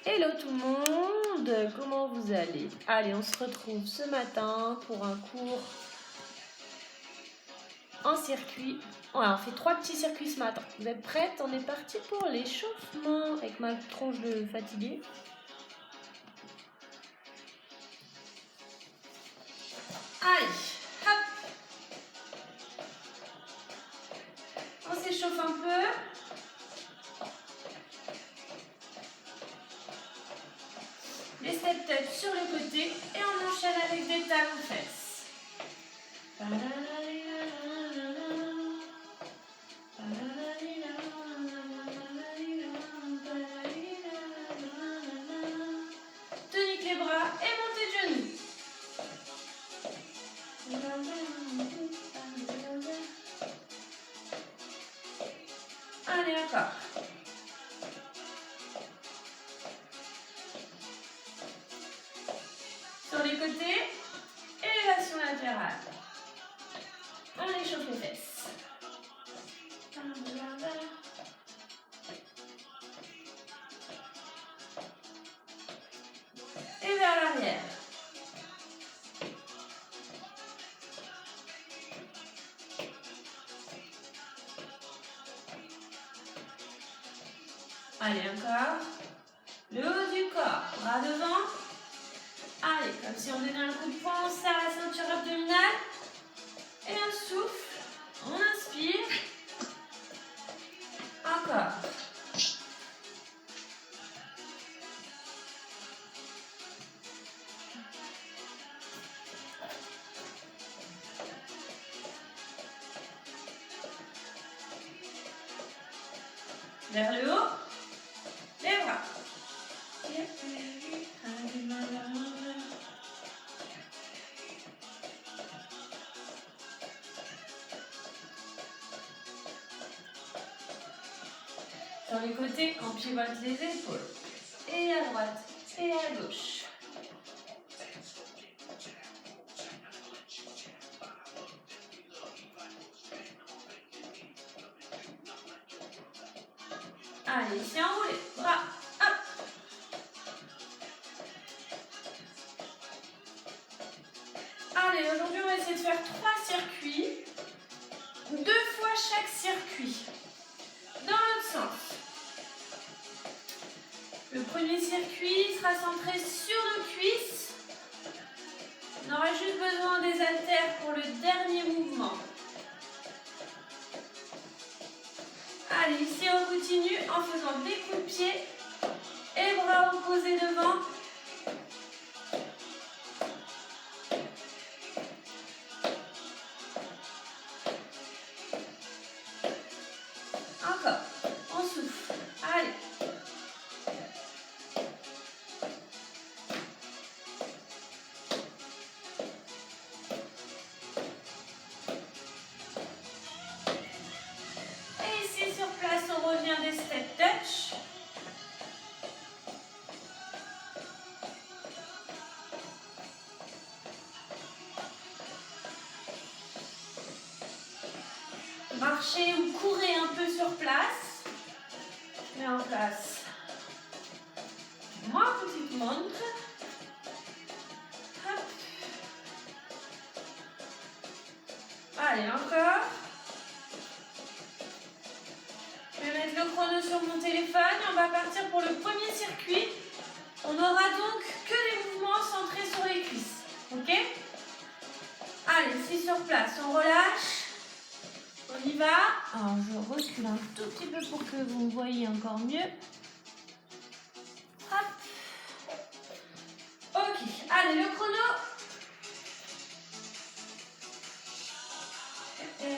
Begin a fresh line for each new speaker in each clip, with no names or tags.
Hello tout le monde, comment vous allez? Allez, on se retrouve ce matin pour un cours en circuit. Ouais, on fait 3 petits circuits ce matin. Vous êtes prêtes? On est parti pour l'échauffement avec ma tronche de fatiguée. Allez, hop! On s'échauffe un peu. Les step touch sur le côté et on enchaîne avec des talons fesses. Tonique les bras et montez de genoux. Allez, encore. Sur les côtés, élévation latérale. On échauffe les fesses. Et vers l'arrière. Allez, encore. Le haut du corps, bras devant. Allez, comme si on donnait un coup de poing, on serre la ceinture abdominale. Et on souffle. On inspire. Encore. Vers le haut. Les bras. Sur les côtés, on pivote les épaules. Et à droite et à gauche. Allez, ici enroulé. Bras. Hop. Allez, aujourd'hui, on va essayer de faire 3 circuits. 2 fois chaque circuit. Dans l'autre sens. Le premier circuit sera centré sur nos cuisses. On aura juste besoin des haltères pour le dernier mouvement. Allez, ici on continue en faisant des coups de pied et bras opposés devant. Encore, on souffle. Allez. Et ici sur place, on revient des step touch. Marchez ou courez un peu sur place. Je mets en place ma petite montre. Hop. Allez, encore. Je vais mettre le chrono sur mon téléphone. On va partir pour le premier circuit. On n'aura donc que des mouvements centrés sur les cuisses. Ok? Allez, ici sur place, on relâche. On y va. Alors, je recule un tout petit peu pour que vous me voyez encore mieux. Hop. Ok, allez, le chrono. Et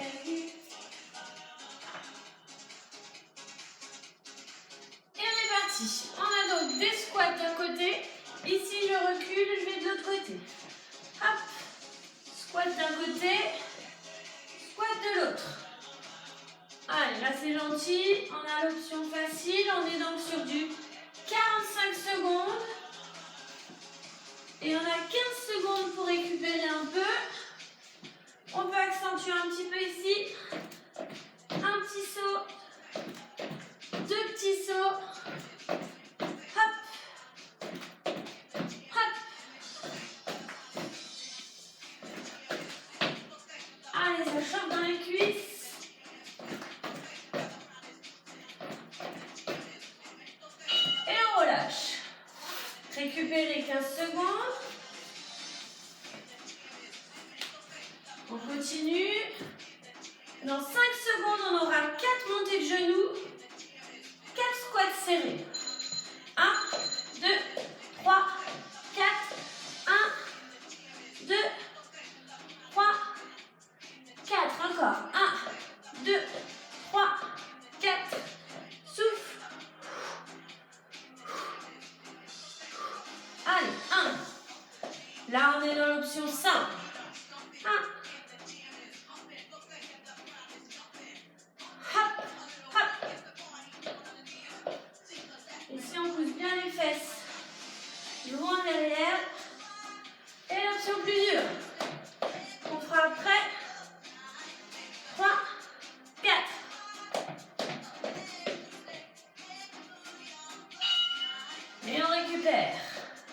on est parti. On a donc des squats d'un côté. Ici, je recule, je vais de l'autre côté. Hop. Squat d'un côté. Squat de l'autre. Allez, là c'est gentil, on a l'option facile, on est donc sur du 45 secondes. Et on a 15 secondes pour récupérer un peu. On peut accentuer un petit peu ici. Un petit saut. 2 petits sauts. Hop. Récupérer 15 secondes. On continue. Dans 5 secondes, on aura 4 montées de genoux, 4 squats serrés. 1, 2, 3, 4, 1, 2, 3, 4. Encore. 1, 2, 3, 4. Souffle. Allez, 1. Là, on est dans l'option simple. 1. Hop, hop. Ici, on pousse bien les fesses. Loin derrière. Et l'option plus dure. On fera après. 3, 4. Et on récupère.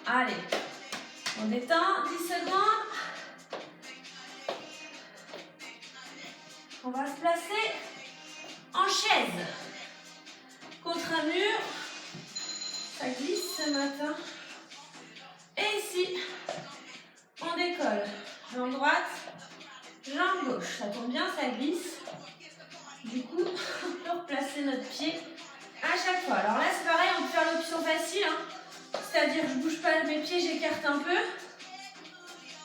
Allez. On détend. 10 secondes. On va se placer en chaise. Contre un mur. Ça glisse ce matin. Et ici, on décolle. Jambe droite, jambe gauche. Ça tombe bien, ça glisse. Du coup, on peut replacer notre pied à chaque fois. Alors là, c'est pareil, on peut faire l'option facile. C'est-à-dire, je ne bouge pas mes pieds, j'écarte un peu.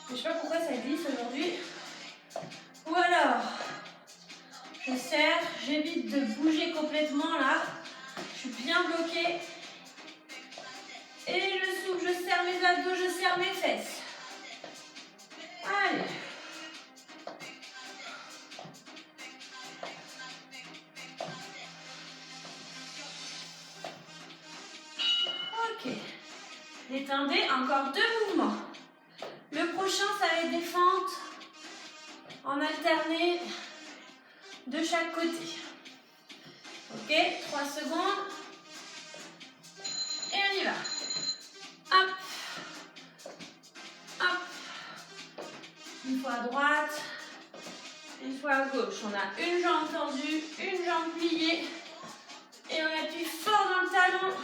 Je ne sais pas pourquoi ça glisse aujourd'hui. Ou alors, je serre, j'évite de bouger complètement là. Je suis bien bloquée. Et je souffle, je serre mes abdos, je serre mes fesses. Allez. Ok. Détendez, encore 2 mouvements. Le prochain, ça va être des fentes en alterné de chaque côté. Ok, 3 secondes. Et on y va. Hop. Hop. Une fois à droite. Une fois à gauche. On a une jambe tendue, une jambe pliée. Et on appuie fort dans le talon.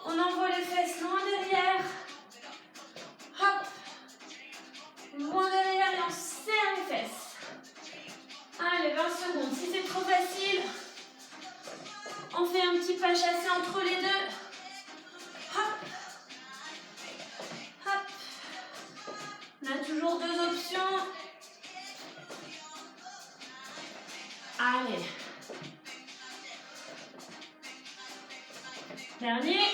On envoie les fesses loin derrière. Hop. Loin derrière et on serre les fesses. Allez, 20 secondes. Si c'est trop facile, on fait un petit pas chassé entre les deux. Hop. Hop. On a toujours 2 options. Allez. Dernier.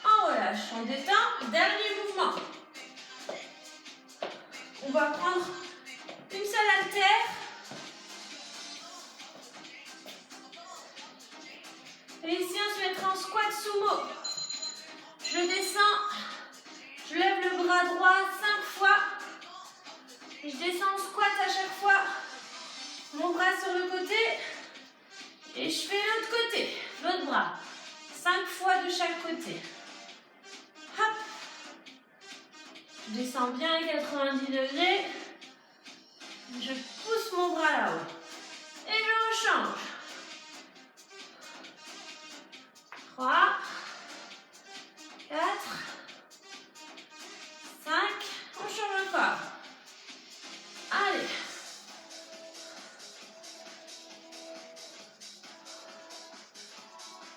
On relâche. On détend. Dernier mouvement. On va prendre une seule haltère. Et ici, on se mettra en squat sumo. Je descends. Je lève le bras droit 5 fois. Je descends en squat à chaque fois. Mon bras sur le côté. Et je fais l'autre côté. L'autre bras. 5 fois de chaque côté. Hop. Je descends bien à 90 degrés. Je pousse mon bras là-haut. Et je rechange. 3, 4, 5. On change encore. Allez.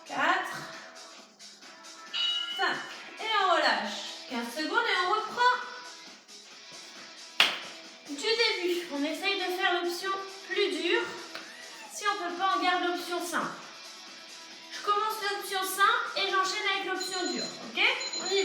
4, 5. Et on relâche. 15 secondes et on reprend du début. On essaye de faire l'option plus dure. Si on ne peut pas, on garde l'option simple. Je commence l'option simple et j'enchaîne avec l'option dure. Ok? On y va.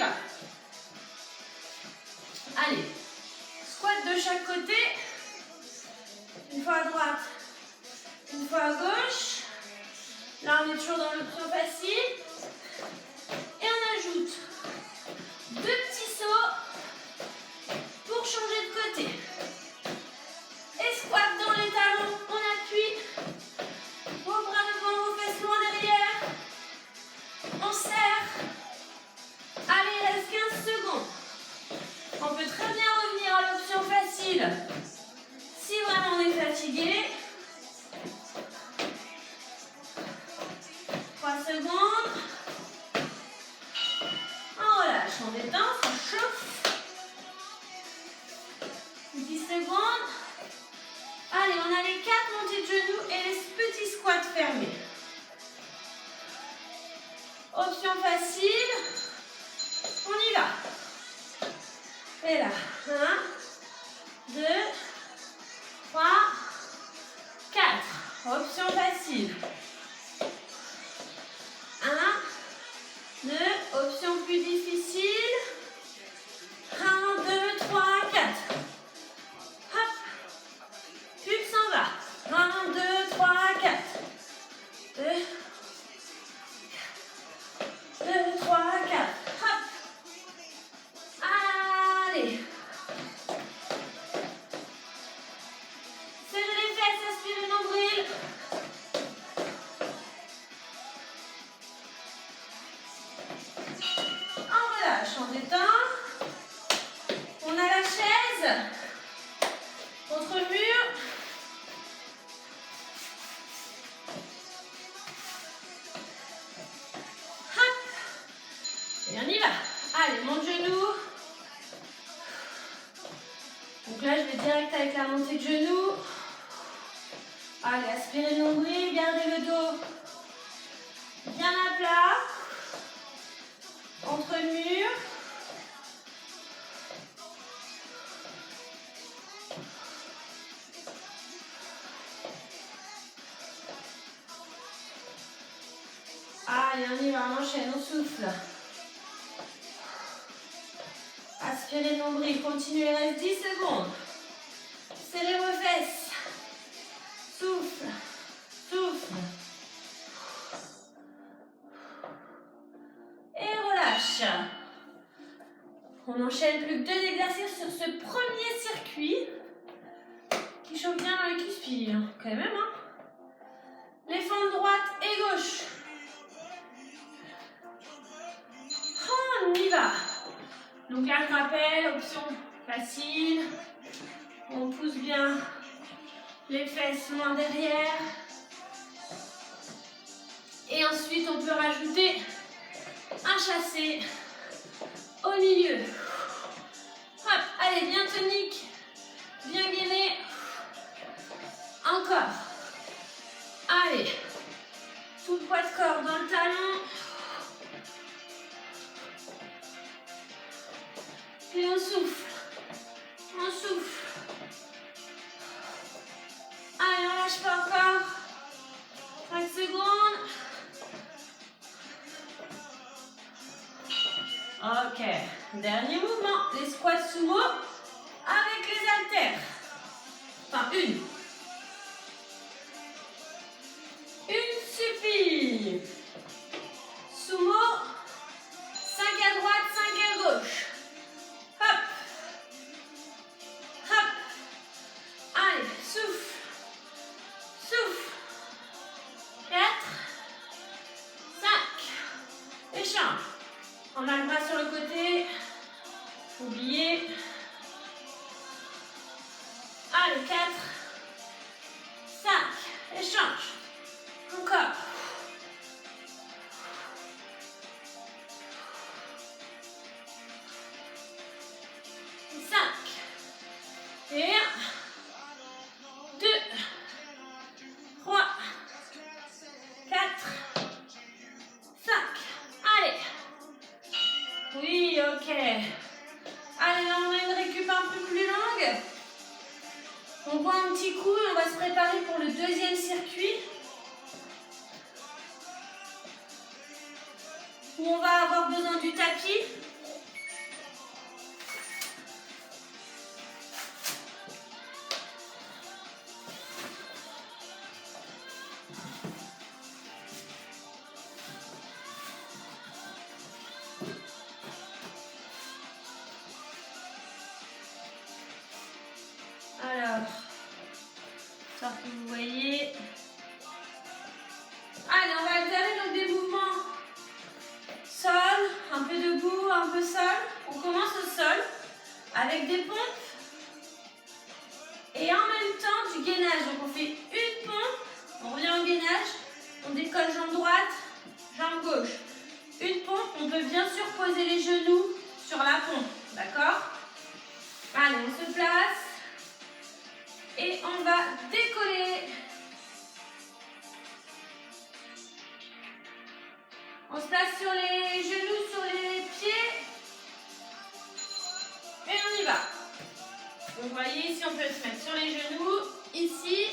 on détend, on chauffe. 10 secondes. Allez, on a les 4 montées de genoux et les petits squats fermés. Option facile. On y va. Et là, 1, 2, 3, 4. Option facile. 1, 2, option plus difficile. 1, 2, 3, 4. Hop. Pub s'en va. 1, 2, 3, 4. 2, 3, 4. Hop. Allez. Serrez les fesses, aspirez le nombril. On relâche, on détend. On a la chaise contre le mur. Hop. Et on y va. Allez, monte genou. Donc là, je vais direct avec la montée de genou. Allez, aspirez le nombril, gardez le dos bien à plat. Entre le mur. Allez, on y va, on enchaîne, on souffle. Aspirez le nombril, continuez, il reste 10 secondes. Serrez vos fesses. Souffle, souffle. Et relâche. On enchaîne plus que 2 exercices sur ce premier circuit qui chauffe bien dans les cuisses, quand même, hein. Les fentes droite et gauche. On y va. Donc là, je rappelle, option facile. On pousse bien les fesses loin derrière. Et ensuite, on peut rajouter un chassé au milieu. Hop, allez, bien tonique, bien gainé. Encore. Allez, tout le poids de corps dans le talon. Et on souffle. On souffle. Allez, on lâche pas encore. 5 secondes. Ok. Dernier mouvement. Les squats sumo avec les haltères. Enfin, une. Une suffit. Sumo. 5 à droite, 5 à gauche. Hop. Hop. Allez, souffle. Souffle. 4. 5. Échange. On a le bras sur le côté. Oubliez. Allez, 4. 5. Échange. Encore. Et 1, 2, 3, 4, 5. Allez. Oui, ok. Allez, là, on a une récup un peu plus longue. On boit un petit coup et on va se préparer pour le deuxième circuit. Où on va avoir besoin du tapis. Alors, j'espère que vous voyez. Allez, on va alterner donc des mouvements sol, un peu debout, un peu sol. On commence au sol avec des pompes et en même temps du gainage. Donc on fait une pompe, on revient au gainage, on décolle jambe droite, jambe gauche. Une pompe, on peut bien sûr poser les genoux sur la pompe, d'accord? Allez, on se place et on va décoller. On se place sur les genoux, sur les pieds et on y va. Vous voyez, ici on peut se mettre sur les genoux, ici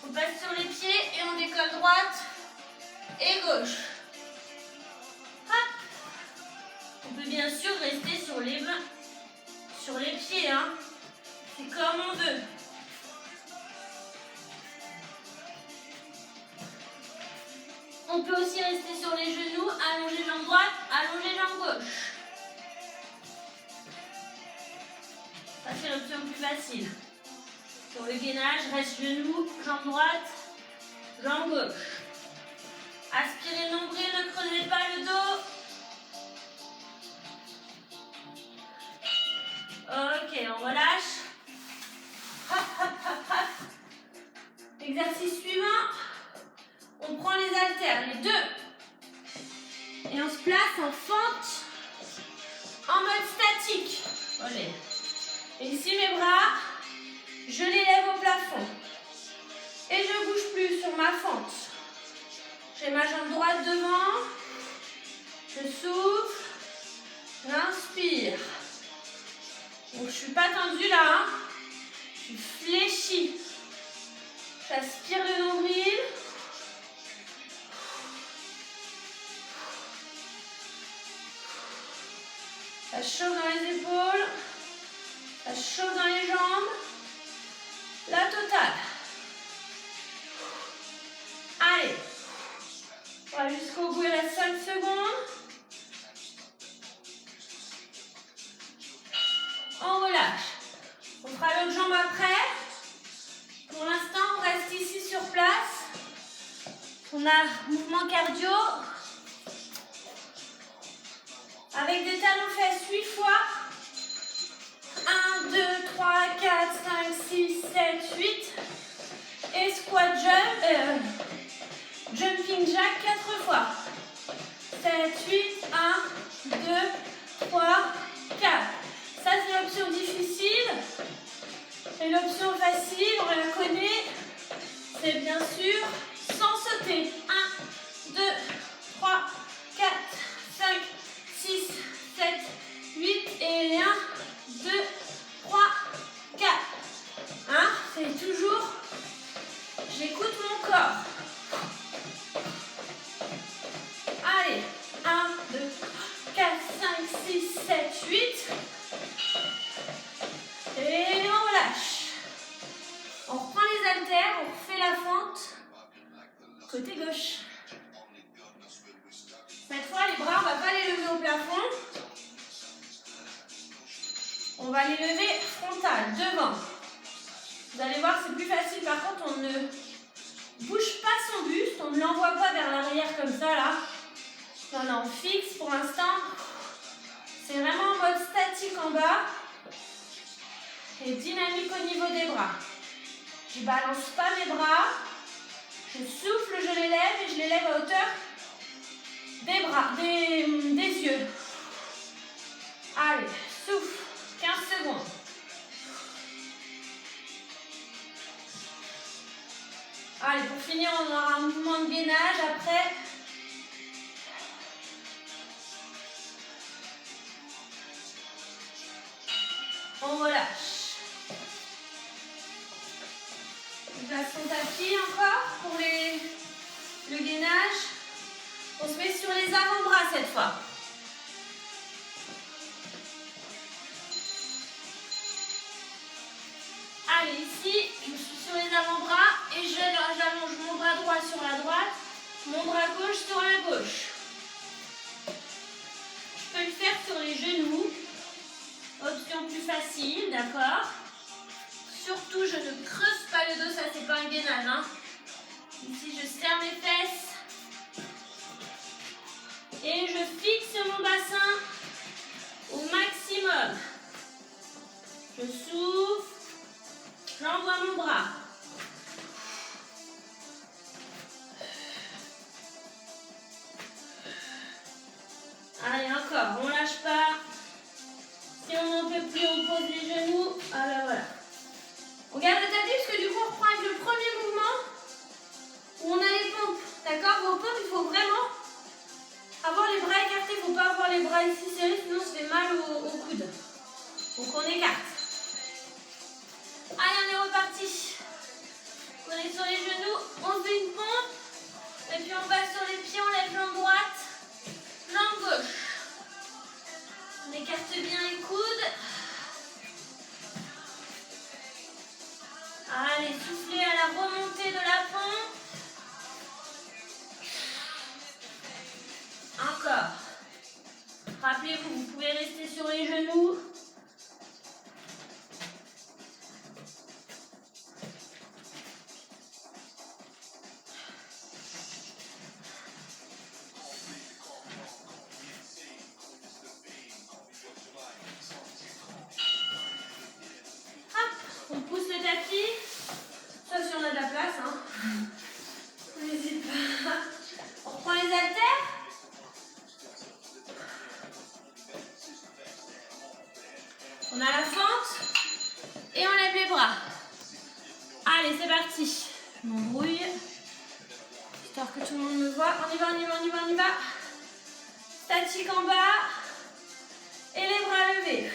on passe sur les pieds et on décolle droite et gauche. Hop. On peut bien sûr rester sur les mains, sur les pieds, hein. C'est comme on veut. On peut aussi rester sur les genoux, allonger jambe droite, allonger jambe gauche. Ça c'est l'option plus facile. Sur le gainage, reste genoux, jambe droite, jambe gauche. Aspirez le nombril, ne creusez pas le dos. Ok, on relâche. Hop, hop, hop, hop. Exercice suivant. On prend les haltères, les deux. Et on se place en fente, en mode statique. Allez. Et ici mes bras, je les lève au plafond. Et je ne bouge plus sur ma fente. J'ai ma jambe droite devant. Je souffle. J'inspire. Donc je ne suis pas tendue là. Hein. Je suis fléchie. J'aspire le nombril. Ça chauffe dans les épaules. Ça chauffe dans les jambes. La totale. Allez. On va jusqu'au bout, il reste 5 secondes. On relâche. On fera l'autre jambe après. Pour l'instant, on reste ici sur place. On a mouvement cardio. Avec des talons fesses 8 fois. 1, 2, 3, 4, 5, 6, 7, 8. Et squat jump, jumping jack 4 fois. 7, 8, 1, 2, 3, 4. Ça c'est l'option difficile. Et l'option facile, on la connaît. C'est bien sûr sans sauter. 1, 2, 3, 4, 5, 6, 7, 8 et 1, 2, 3, 4. Hein? C'est toujours, j'écoute mon corps. Allez, 1, 2, 4, 5, 6, 7, 8. Et on relâche. On reprend les haltères, on refait la fente. Côté gauche. Cette fois, les bras, on ne va pas les lever au plafond. On va les lever frontal, devant. Vous allez voir, c'est plus facile. Par contre, on ne bouge pas son buste. On ne l'envoie pas vers l'arrière comme ça, là. Non, non, on fixe pour l'instant. C'est vraiment en mode statique en bas. Et dynamique au niveau des bras. Je ne balance pas mes bras. Je souffle, je les lève et je les lève à hauteur des bras, des yeux. Allez, souffle. 15 secondes. Allez, pour finir, on aura un mouvement de gainage après. On relâche. On place son tapis encore pour le gainage. On se met sur les avant-bras cette fois. Allez, ici, je suis sur les avant-bras et j'allonge mon bras droit sur la droite, mon bras gauche sur la gauche. Je peux le faire sur les genoux. Option plus facile, d'accord? Surtout, je ne creuse pas le dos, ça c'est pas un gainage. Hein. Ici, je serre mes fesses. Et je fixe mon bassin au maximum. Je souffle. J'envoie mon bras. Allez, encore, on lâche pas. Si on n'en peut plus, on pose les genoux. Ah ben voilà. On garde le tapis parce que du coup on reprend avec le premier mouvement où on a les pompes. D'accord? Vos pompes, il faut vraiment avoir les bras écartés. Il ne faut pas avoir les bras ici serrés, sinon ça fait mal au coude. Donc on écarte. Allez, on est reparti. On est sur les genoux, on fait une pompe. Et puis on va sur les pieds, on lève jambe droite, jambe gauche. On écarte bien les coudes. Allez, soufflez à la remontée de la pompe. Encore. Rappelez-vous, vous pouvez rester sur les genoux. On pousse le tapis, sauf si on a de la place. Hein. N'hésite pas. On reprend les haltères. On a la fente et on lève les bras. Allez, c'est parti. Je m'embrouille, histoire que tout le monde me voit. On y va, on y va, on y va, on y va. Statique en bas et les bras levés.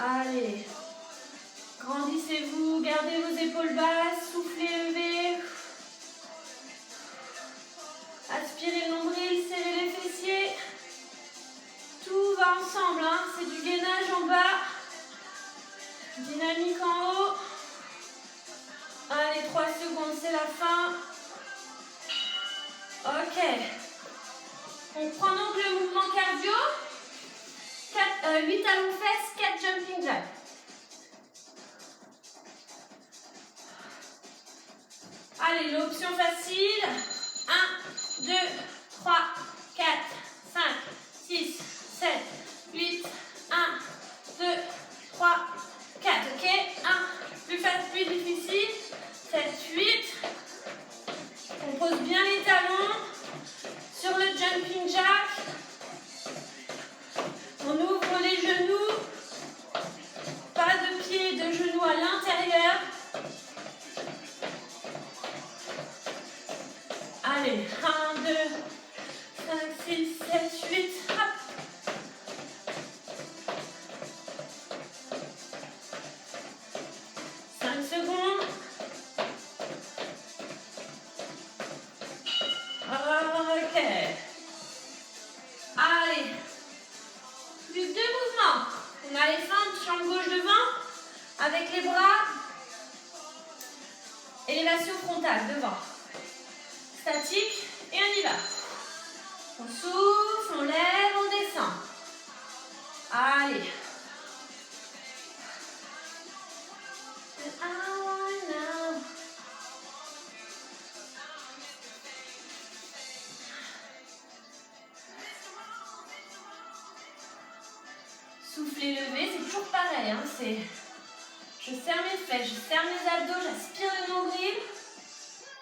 Allez, grandissez-vous, gardez vos épaules basses, soufflez, levez. Aspirez le nombril, serrez les fessiers. Tout va ensemble, hein. C'est du gainage en bas, dynamique en haut. Allez, 3 secondes, c'est la fin. Ok. On prend donc le mouvement cardio. 8 talons fesses, 4 jumping jacks. Allez, l'option facile. 1, 2, 3, 4, 5, 6, 7, 8, 1, 2, 3, 4. Ok, 1, plus facile, plus difficile. 7, 8. On pose bien les talons sur le jumping jack. On ouvre les genoux, pas de pieds, de genoux à l'intérieur. Allez, 1, 2, 5, 6, 7, 8, hop. Secondes. Ok. Allez. Plus que 2 mouvements. On a les feintes, jambe gauche devant, avec les bras. Élévation frontale devant. Statique et on y va. On souffle, on lève, on descend. Allez. Souffler, lever, c'est toujours pareil. Hein, je serre mes fesses, je serre mes abdos, j'aspire le nombril,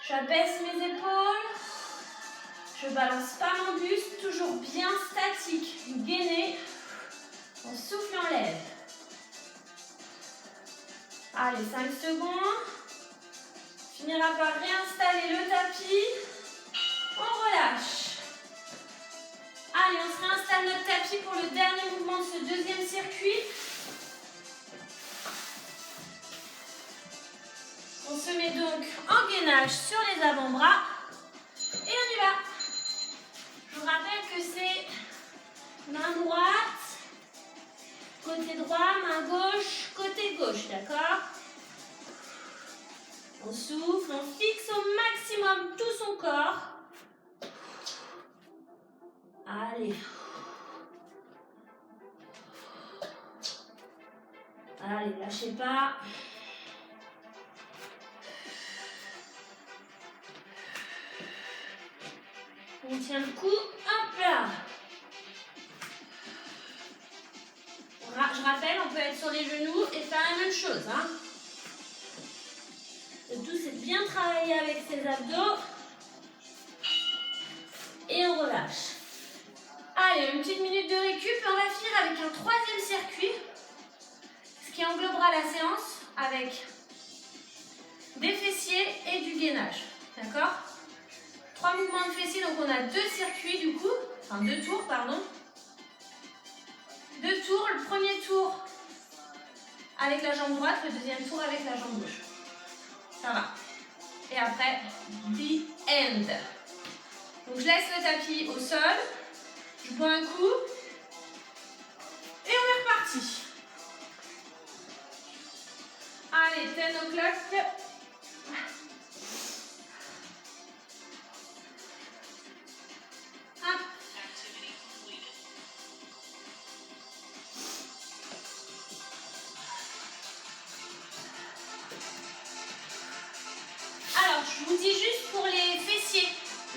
j'abaisse mes épaules, je balance pas mon buste, toujours bien statique, gainé. On souffle, on lève. Allez, 5 secondes. On finira par réinstaller le tapis. On relâche. Allez, on se réinstalle notre tapis pour le dernier mouvement de ce deuxième circuit. On se met donc en gainage sur les avant-bras. Et on y va. Je vous rappelle que c'est main droite, côté droit, main gauche, côté gauche, d'accord? On souffle, on fixe au maximum tout son corps. Allez. Allez, lâchez pas. On tient le coup, hop là. Je rappelle, on peut être sur les genoux et faire la même chose. Hein. Le tout, c'est de bien travailler avec ses abdos. Et on relâche. Allez, une petite minute de récup. On va finir avec un troisième circuit. Ce qui englobera la séance avec des fessiers et du gainage. D'accord? 3 mouvements de fessiers, donc on a 2 circuits du coup. Enfin 2 tours, pardon. 2 tours. Le premier tour avec la jambe droite, le deuxième tour avec la jambe gauche. Ça va. Et après, the end. Donc je laisse le tapis au sol. Je bois un coup. Et on est reparti. Allez, 10 o'clock. Hop. Alors, je vous dis juste pour les fessiers,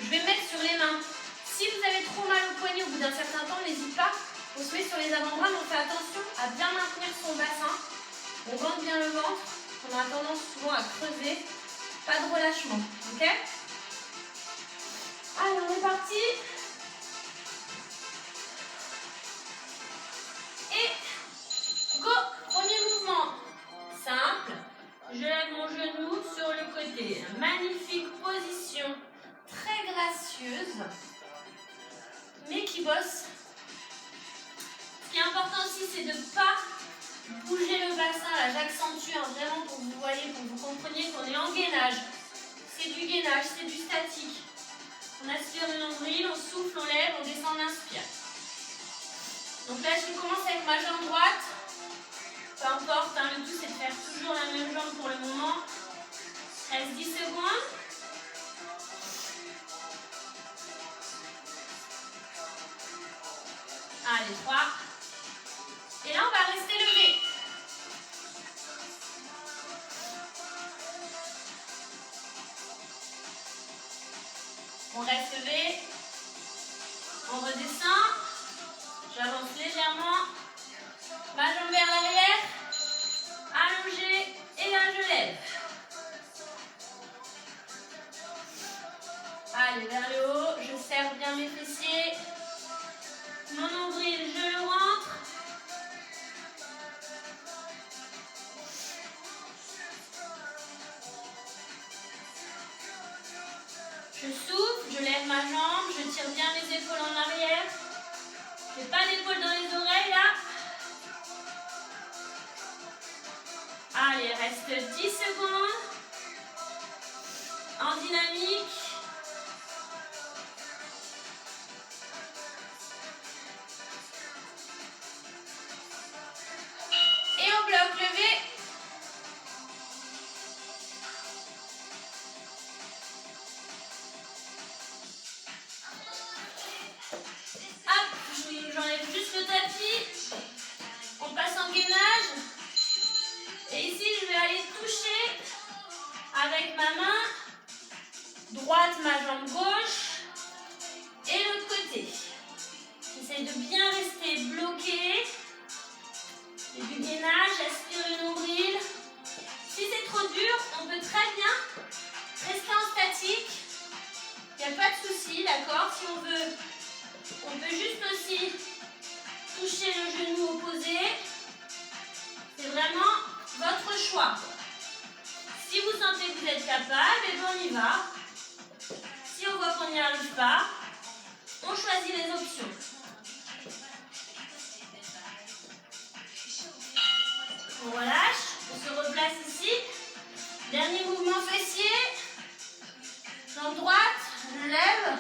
je vais mettre sur les mains. Si vous avez trop mal au poignet au bout d'un certain temps, n'hésitez pas. On se met sur les avant-bras, mais on fait attention à bien maintenir son bassin. On gonfle bien le ventre. On a tendance souvent à creuser. Pas de relâchement, ok? Allez, on est parti. Et go! Premier mouvement. Simple. Je lève mon genou sur le côté. Magnifique position. Très gracieuse. Mais qui bosse. Ce qui est important aussi, c'est de ne pas bouger le bassin. Là, j'accentue vraiment pour que vous voyez, pour que vous compreniez qu'on est en gainage. C'est du gainage, c'est du statique. On aspire le nombril, on souffle, on lève, on descend, on inspire. Donc là, je commence avec ma jambe droite. Peu importe, hein, le tout, c'est de faire toujours la même jambe pour le moment. Reste 10 secondes. Allez, 3. Et là, on va rester levé. On reste levé. On redescend. J'avance légèrement. Ma jambe vers l'arrière. Allongée. Et là, je lève. Allez, vers le haut. Je serre bien mes fessiers. Mon nombril, je le rentre. Je souffle, je lève ma jambe, je tire bien les épaules en arrière. Je n'ai pas d'épaule dans les oreilles là. Allez, reste 10 secondes. En dynamique. Et on bloque levé. J'enlève juste le tapis. On passe en gainage. Et ici, je vais aller toucher avec ma main droite, ma jambe gauche et l'autre côté. J'essaie de bien rester bloqué. Et du gainage, j'aspire le nombril. Si c'est trop dur, on peut très bien rester en statique. Il n'y a pas de souci, d'accord? Si on veut, on peut juste aussi toucher le genou opposé. C'est vraiment votre choix. Si vous sentez que vous êtes capable, et bien on y va. Si on voit qu'on n'y arrive pas, on choisit les options. On relâche, on se replace ici. Dernier mouvement fessier. Jambe droite, je lève.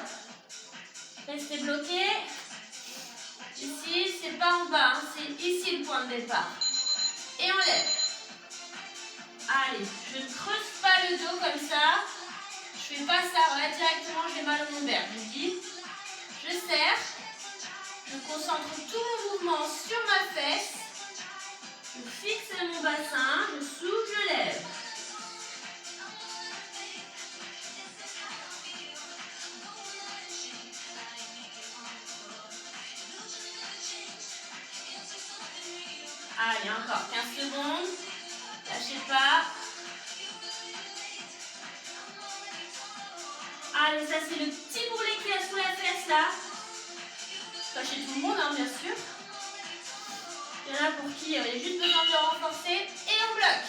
Restez bloqué. Ici, c'est pas en bas, hein, c'est ici le point de départ. Et on lève. Allez, je ne creuse pas le dos comme ça. Je fais pas ça, là directement j'ai mal au lombaire. Je dis, je serre. Je concentre tout mon mouvement sur ma fesse. Je fixe mon bassin, je souffle, je lève. Allez, encore 15 secondes. Lâchez pas. Allez, ça c'est le petit bourrelet qu'il y a sous la fesse là. Pas chez tout le monde, hein, bien sûr. Il y en a pour qui il y avait juste besoin de le renforcer. Et on bloque.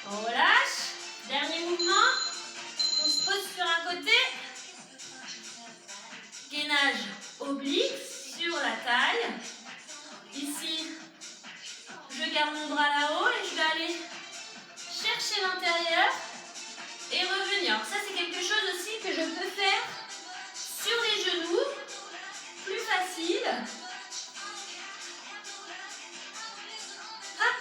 On relâche. Dernier mouvement. On se pose sur un côté. Gainage oblique sur la taille. Ici, je garde mon bras là-haut et je vais aller chercher l'intérieur et revenir. Ça, c'est quelque chose aussi que je peux faire sur les genoux. Plus facile. Hop.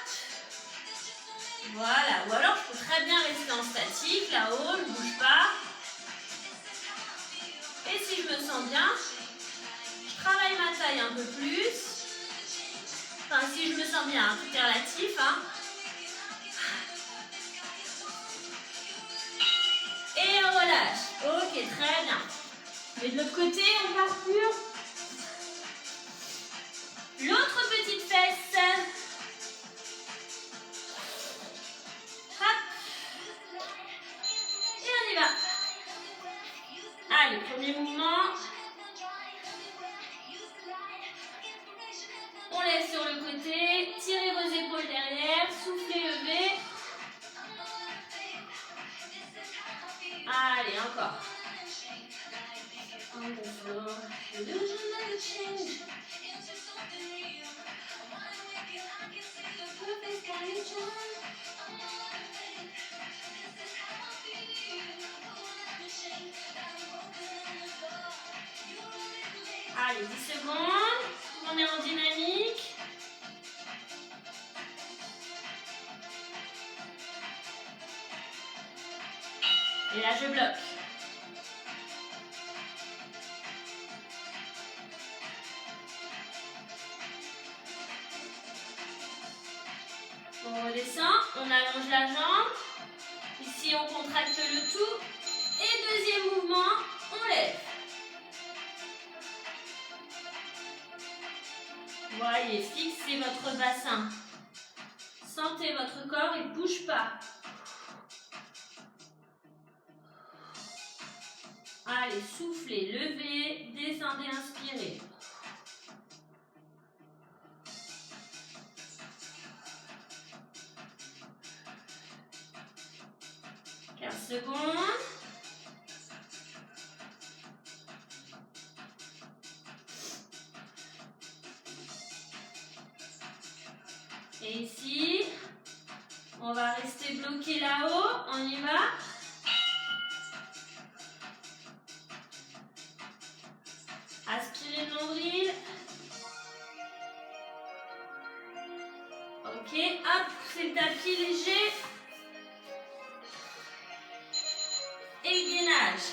Voilà. Ou alors, je peux très bien rester en statique là-haut, je ne bouge pas. Et si je me sens bien, je travaille ma taille un peu plus. Enfin, si je me sens bien, hein, tout est relatif. Hein. Et on relâche. Ok, très bien. Mais de l'autre côté, on part sur l'autre petite fesse. Hop. Et on y va. Allez, premier mouvement. On laisse sur le côté. Tirez vos épaules derrière. Soufflez, levez. Allez, encore. Allez, 10 secondes. On est en dynamique. Et là, je bloque. On redescend, on allonge la jambe. Ici, on contracte le tout. Et deuxième mouvement, on lève. Voyez, fixez votre bassin. Sentez votre corps, il ne bouge pas. Allez, soufflez, levez, descendez, inspirez. Secondes. Et ici, on va rester bloqué là-haut. On y va. Aspirez le nombril. Ok, hop, c'est le tapis léger. Et le gainage.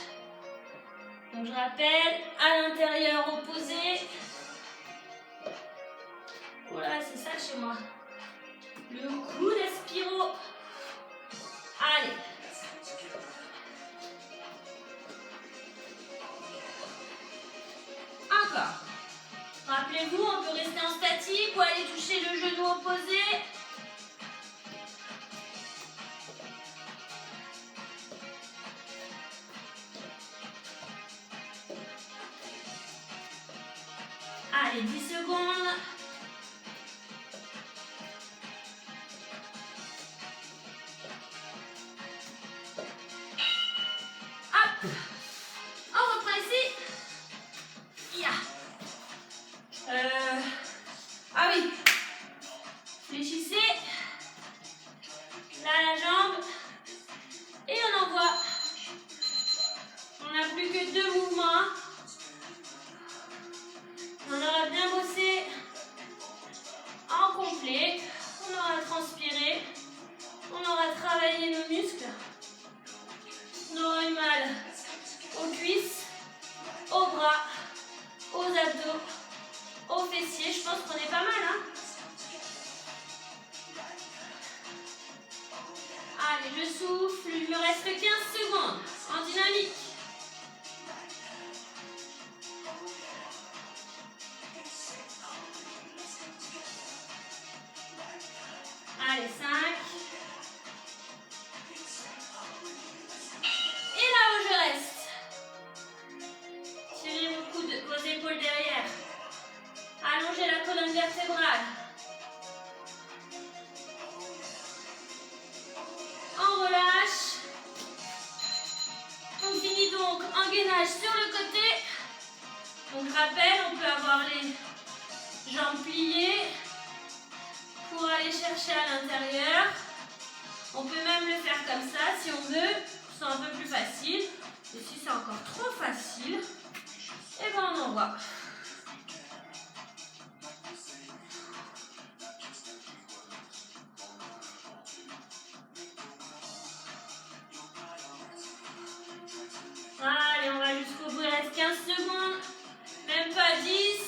Donc je rappelle, à l'intérieur opposé. Voilà, c'est ça chez moi. Le coude aspiro. Allez. Encore. Rappelez-vous, on peut rester en statique ou aller toucher le genou opposé. Allez, 10 secondes. Hop. On reprend ici. Ya. Ah oui. Fléchissez. Là, la jambe. Et on envoie. On n'a plus que 2 mouvements. On aura bien bossé en complet, on aura transpiré, on aura travaillé nos muscles, on aura eu mal aux cuisses, aux bras, aux abdos, aux fessiers. Je pense qu'on est pas mal, hein? Allez, je souffle, il me reste 15 secondes en dynamique. rappelle, on peut avoir les jambes pliées pour aller chercher à l'intérieur. On peut même le faire comme ça si on veut, c'est un peu plus facile. Et si c'est encore trop facile, et ben on envoie. Allez, on va jusqu'au bout, il reste 15 secondes, même pas 10.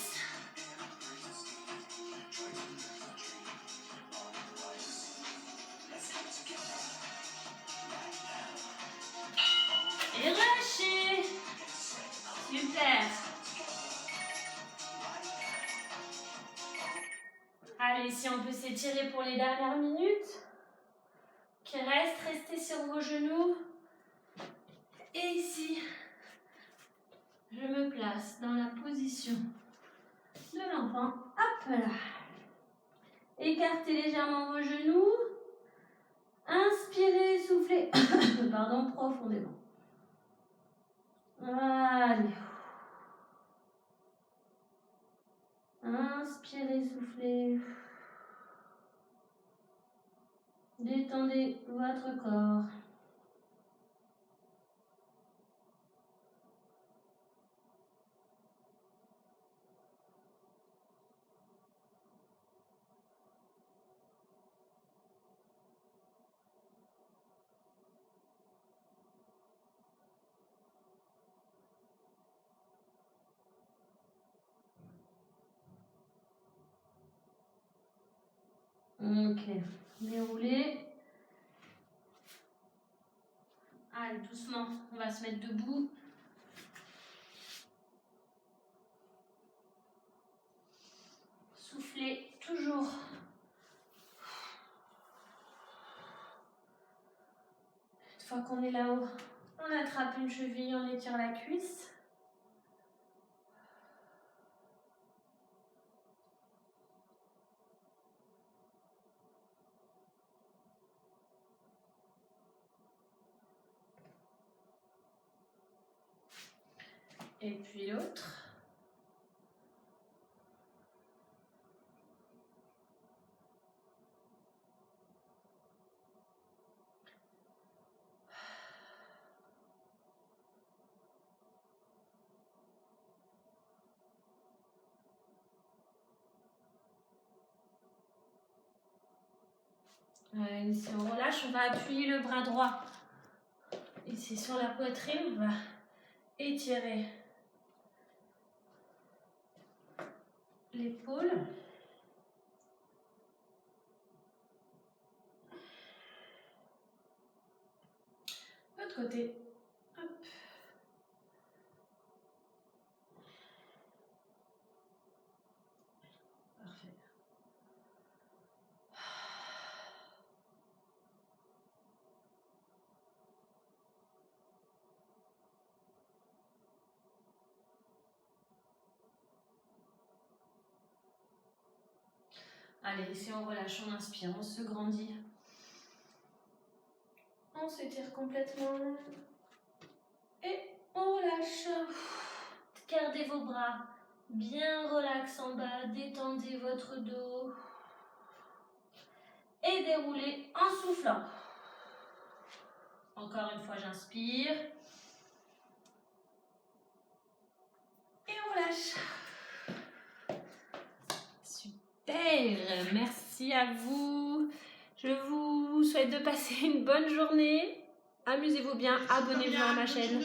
Et relâchez. Super. Allez, si on peut s'étirer pour les dernières minutes qui restent, restez sur vos genoux. Et ici, je me place dans la position de l'enfant. Hop là. Écartez légèrement vos genoux. Inspirez, soufflez. Pardon, profondément. Allez. Inspirez, soufflez. Détendez votre corps. Ok, déroulez. Allez, doucement, on va se mettre debout. Soufflez toujours. Une fois qu'on est là-haut, on attrape une cheville, on étire la cuisse. Et puis l'autre. Si on relâche, on va appuyer le bras droit. Ici sur la poitrine, on va étirer l'épaule. L'autre côté. Hop. Parfait. Allez, si on relâche, on inspire, on se grandit. On s'étire complètement. Et on relâche. Gardez vos bras bien relax en bas. Détendez votre dos. Et déroulez en soufflant. Encore une fois, j'inspire. Et on relâche. Super, merci à vous. Je vous souhaite de passer une bonne journée. Amusez-vous bien, abonnez-vous à ma chaîne.